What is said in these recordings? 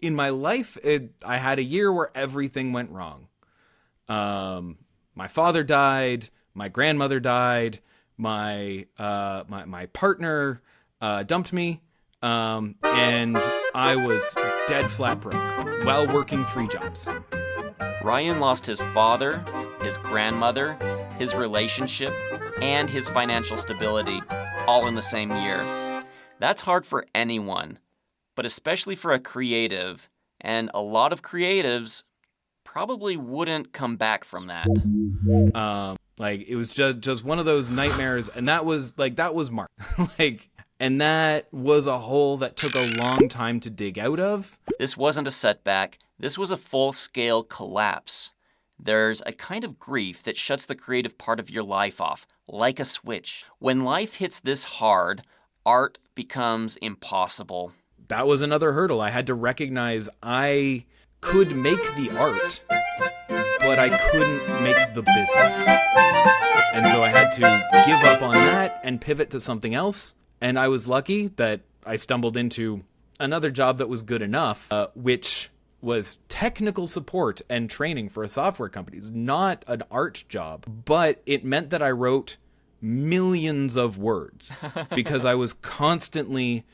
in my life, I had a year where everything went wrong. My father died. My grandmother died. My partner dumped me. And I was dead flat broke while working 3 jobs. Ryan lost his father, his grandmother, his relationship, and his financial stability all in the same year. That's hard for anyone, but especially for a creative, and a lot of creatives probably wouldn't come back from that. It was just one of those nightmares, and that was Mark. And that was a hole that took a long time to dig out of. This wasn't a setback. This was a full-scale collapse. There's a kind of grief that shuts the creative part of your life off, like a switch. When life hits this hard, art becomes impossible. That was another hurdle. I had to recognize I could make the art, but I couldn't make the business. And so I had to give up on that and pivot to something else. And I was lucky that I stumbled into another job that was good enough, which was technical support and training for a software company. It's not an art job, but it meant that I wrote millions of words because I was constantly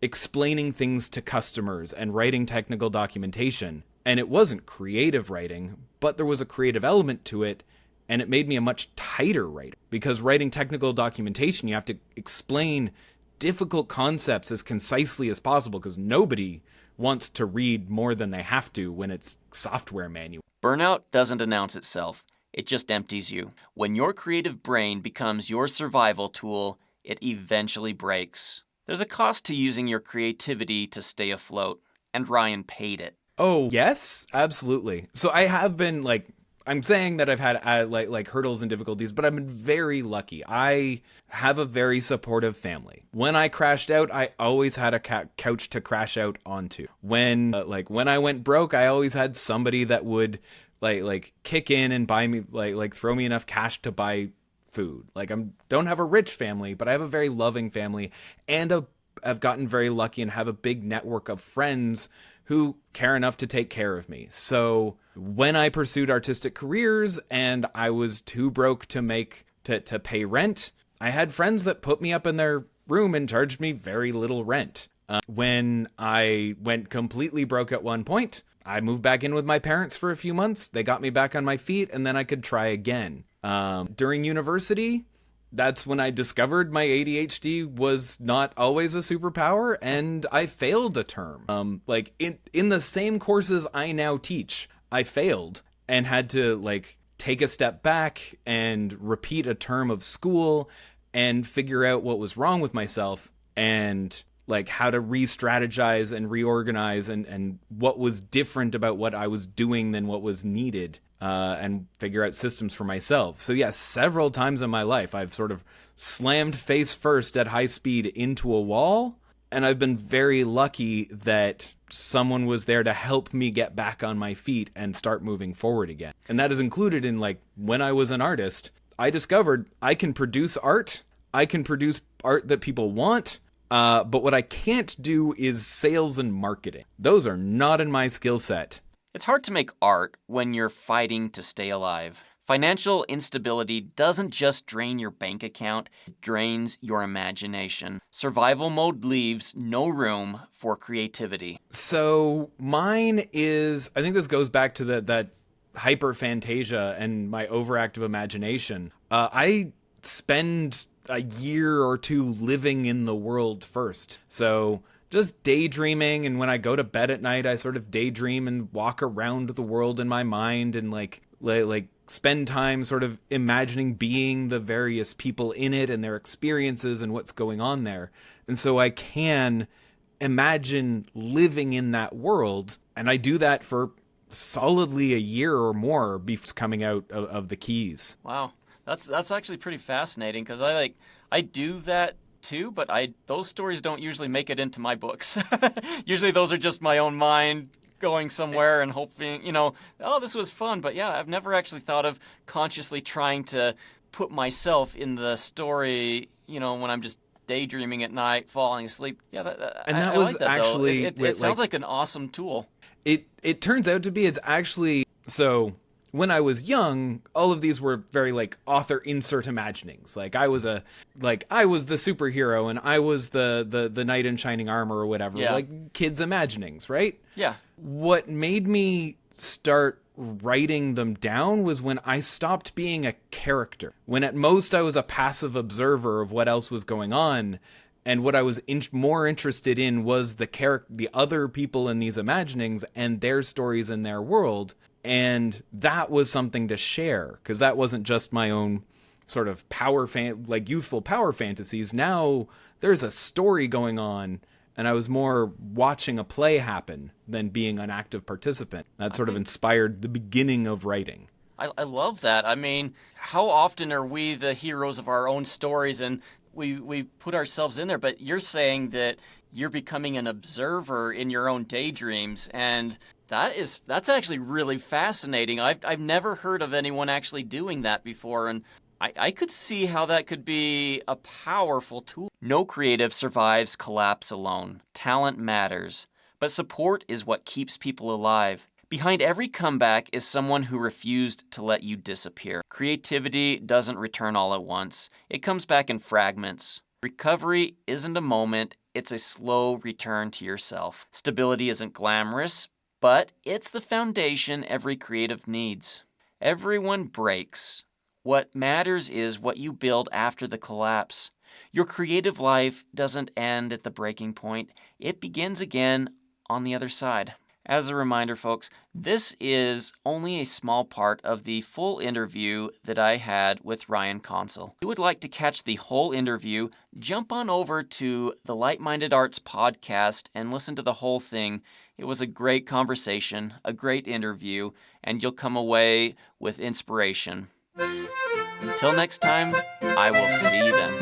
explaining things to customers and writing technical documentation. And it wasn't creative writing, but there was a creative element to it, and it made me a much tighter writer. Because writing technical documentation, you have to explain difficult concepts as concisely as possible, because nobody wants to read more than they have to when it's software manual. Burnout doesn't announce itself. It just empties you. When your creative brain becomes your survival tool, it eventually breaks. There's a cost to using your creativity to stay afloat, and Ryan paid it. Oh, yes, absolutely. So I have been I'm saying that I've had hurdles and difficulties, but I've been very lucky. I have a very supportive family. When I crashed out, I always had a couch to crash out onto. When I went broke, I always had somebody that would kick in and buy me throw me enough cash to buy food. I don't have a rich family, but I have a very loving family, and I've gotten very lucky and have a big network of friends who care enough to take care of me. So when I pursued artistic careers and I was too broke to pay rent, I had friends that put me up in their room and charged me very little rent. When I went completely broke at one point, I moved back in with my parents for a few months. They got me back on my feet, and then I could try again. During university, that's when I discovered my ADHD was not always a superpower, and I failed a term. In the same courses I now teach, I failed and had to take a step back and repeat a term of school and figure out what was wrong with myself and how to re-strategize and reorganize and what was different about what I was doing than what was needed. And figure out systems for myself. So yes, several times in my life, I've sort of slammed face first at high speed into a wall. And I've been very lucky that someone was there to help me get back on my feet and start moving forward again. And that is included in when I was an artist, I discovered I can produce art. I can produce art that people want. But what I can't do is sales and marketing. Those are not in my skill set. It's hard to make art when you're fighting to stay alive. Financial instability doesn't just drain your bank account, it drains your imagination. Survival mode leaves no room for creativity. So mine is, I think this goes back to that hyperphantasia and my overactive imagination. I spend a year or two living in the world first. So just daydreaming, and when I go to bed at night, I sort of daydream and walk around the world in my mind and spend time sort of imagining being the various people in it and their experiences and what's going on there. And so I can imagine living in that world, and I do that for solidly a year or more before coming out of the Keys. Wow, that's actually pretty fascinating, because I do that too, but those stories don't usually make it into my books. Usually those are just my own mind going somewhere and hoping, oh, this was fun. But yeah, I've never actually thought of consciously trying to put myself in the story, when I'm just daydreaming at night, falling asleep. Yeah, And that I was like that, actually though. It sounds like an awesome tool. it turns out to be. It's actually so. When I was young, all of these were very like author insert imaginings. Like I was the superhero and I was the knight in shining armor or whatever. Yeah. Like kids' imaginings, right? Yeah. What made me start writing them down was when I stopped being a character. When at most I was a passive observer of what else was going on, and what I was more interested in was the other people in these imaginings and their stories in their world. And that was something to share, because that wasn't just my own sort of youthful power fantasies. Now there's a story going on, and I was more watching a play happen than being an active participant. That sort of inspired the beginning of writing. I love that. I mean, how often are we the heroes of our own stories and we put ourselves in there? But you're saying that you're becoming an observer in your own daydreams, and that's actually really fascinating. I've never heard of anyone actually doing that before, and I could see how that could be a powerful tool. No creative survives collapse alone. Talent matters, but support is what keeps people alive. Behind every comeback is someone who refused to let you disappear. Creativity doesn't return all at once. It comes back in fragments. Recovery isn't a moment, it's a slow return to yourself. Stability isn't glamorous, but it's the foundation every creative needs. Everyone breaks. What matters is what you build after the collapse. Your creative life doesn't end at the breaking point. It begins again on the other side. As a reminder, folks, this is only a small part of the full interview that I had with Ryan Consell. If you would like to catch the whole interview, jump on over to the Light-Minded Arts podcast and listen to the whole thing. It was a great conversation, a great interview, and you'll come away with inspiration. Until next time, I will see you then.